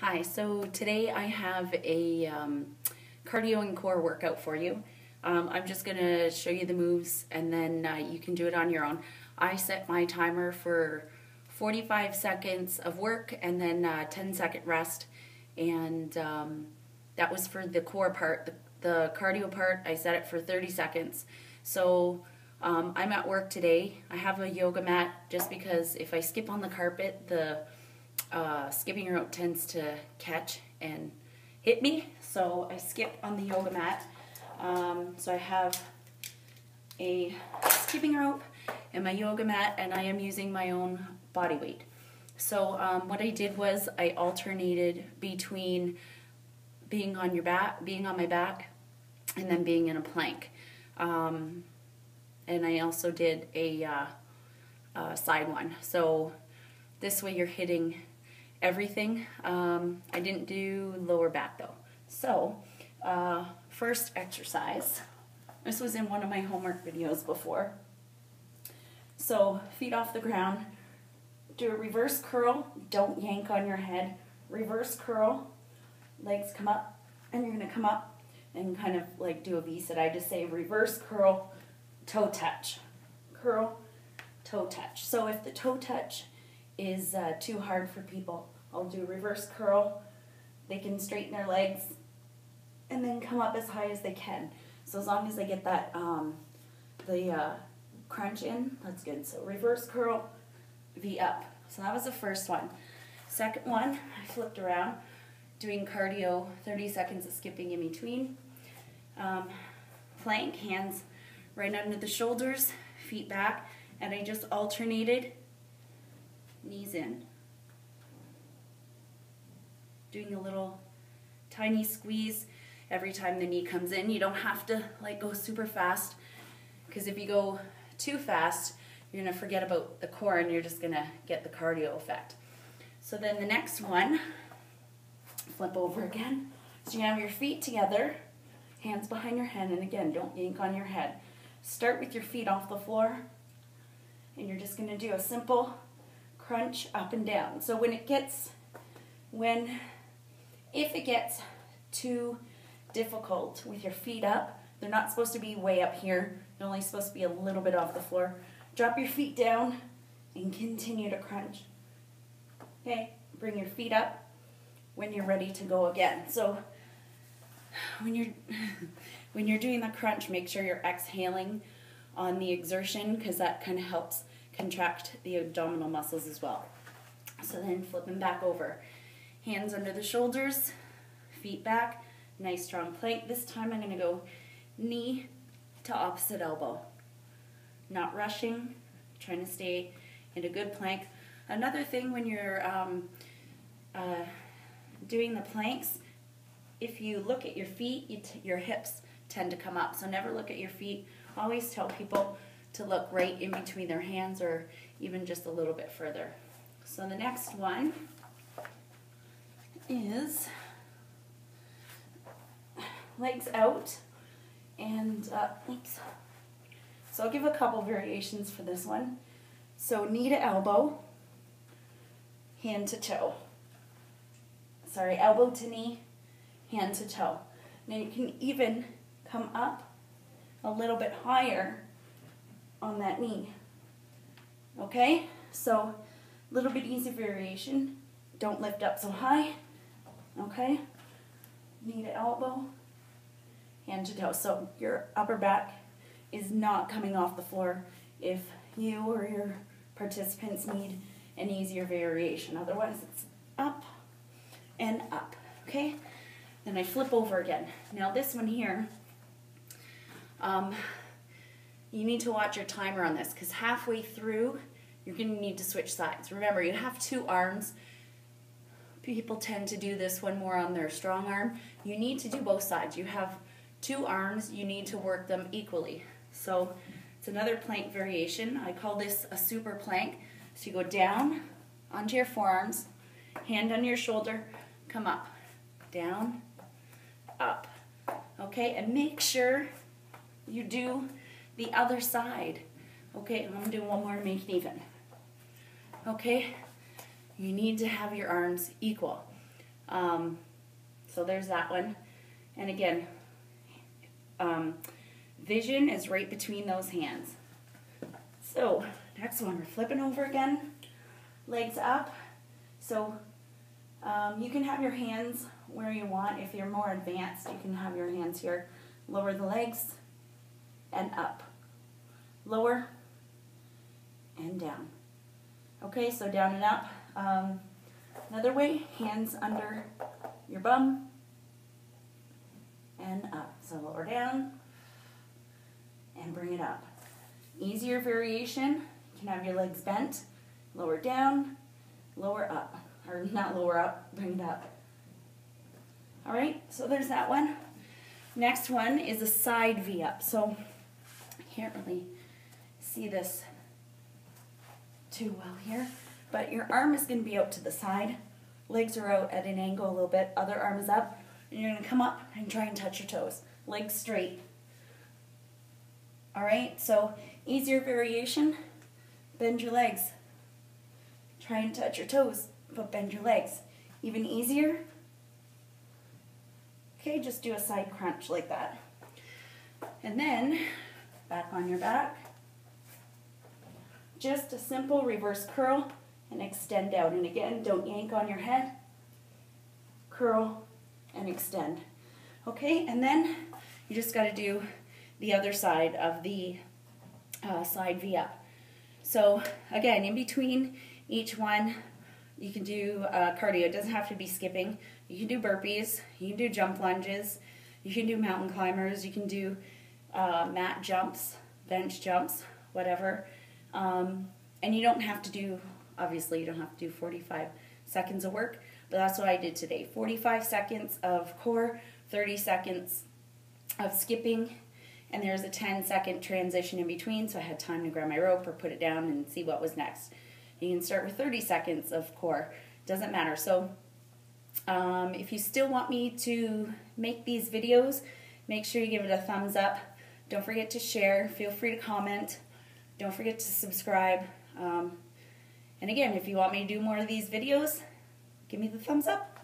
Hi, so today I have a cardio and core workout for you. I'm just going to show you the moves and then you can do it on your own. I set my timer for 45 seconds of work and then 10-second rest, and that was for the core part. The cardio part, I set it for 30 seconds. So I'm at work today. I have a yoga mat just because if I skip on the carpet, the skipping rope tends to catch and hit me, so I skip on the yoga mat. So I have a skipping rope and my yoga mat, and I am using my own body weight. So what I did was I alternated between being on my back, and then being in a plank. And I also did a side one. So this way you're hitting everything. I didn't do lower back though. So first exercise, this was in one of my homework videos before. So feet off the ground, do a reverse curl, don't yank on your head, reverse curl, legs come up, and you're going to come up and kind of like do a V-sit. I just say reverse curl, toe touch, curl, toe touch. So if the toe touch is too hard for people, I'll do reverse curl. They can straighten their legs and then come up as high as they can. So as long as they get that the crunch in, that's good. So reverse curl, V up. So that was the first one. Second one, I flipped around, doing cardio, 30 seconds of skipping in between. Plank, hands right under the shoulders, feet back, and I just alternated knees in. Doing a little tiny squeeze every time the knee comes in. You don't have to like go super fast, because if you go too fast, you're going to forget about the core and you're just going to get the cardio effect. So then the next one, flip over again. So you have your feet together, hands behind your head, and again, don't yank on your head. Start with your feet off the floor, and you're just going to do a simple crunch up and down. So if it gets too difficult with your feet up, they're not supposed to be way up here, they're only supposed to be a little bit off the floor. Drop your feet down and continue to crunch. Okay, bring your feet up when you're ready to go again. So when you're doing the crunch, make sure you're exhaling on the exertion, because that kind of helps contract the abdominal muscles as well. So then flipping back over. Hands under the shoulders, feet back, nice strong plank. This time I'm going to go knee to opposite elbow. Not rushing, trying to stay in a good plank. Another thing when you're doing the planks, if you look at your feet, your hips tend to come up. So never look at your feet. Always tell people to look right in between their hands, or even just a little bit further. So the next one is legs out and oops. So I'll give a couple variations for this one. So knee to elbow, hand to toe. Sorry, elbow to knee, hand to toe. Now you can even come up a little bit higher on that knee. Okay? So a little bit easy variation. Don't lift up so high. Okay? Knee to elbow, hand to toe. So your upper back is not coming off the floor if you or your participants need an easier variation. Otherwise, it's up and up. Okay? Then I flip over again. Now this one here, you need to watch your timer on this, because halfway through, you're going to need to switch sides. Remember, you have two arms. People tend to do this one more on their strong arm. You need to do both sides. You have two arms, you need to work them equally. So it's another plank variation. I call this a super plank. So you go down onto your forearms, hand on your shoulder, come up, down, up. Okay, and make sure you do the other side. Okay, I'm going to do one more to make it even. Okay, you need to have your arms equal. So there's that one. And again, vision is right between those hands. So next one, we're flipping over again, legs up. So you can have your hands where you want. If you're more advanced, you can have your hands here. Lower the legs and up. Lower and down. Okay, so down and up. Another way, hands under your bum and up. So lower down and bring it up. Easier variation, you can have your legs bent, lower down, lower up. Or not lower up, bring it up. All right, so there's that one. Next one is a side V up. So I can't really see this too well here, but your arm is going to be out to the side. Legs are out at an angle a little bit. Other arm is up, and you're going to come up and try and touch your toes. Legs straight. All right, so easier variation, bend your legs. Try and touch your toes, but bend your legs. Even easier, okay, just do a side crunch like that. And then, back on your back, just a simple reverse curl and extend out. And again, don't yank on your head. Curl and extend. Okay, and then you just got to do the other side of the side V up. So again, in between each one, you can do cardio. It doesn't have to be skipping. You can do burpees, you can do jump lunges, you can do mountain climbers, you can do mat jumps, bench jumps, whatever. And you don't have to do, obviously you don't have to do 45 seconds of work, but that's what I did today. 45 seconds of core, 30 seconds of skipping, and there's a 10-second transition in between, so I had time to grab my rope or put it down and see what was next. You can start with 30 seconds of core, doesn't matter. So if you still want me to make these videos, make sure you give it a thumbs up. Don't forget to share, feel free to comment, don't forget to subscribe. And again, if you want me to do more of these videos, give me the thumbs up.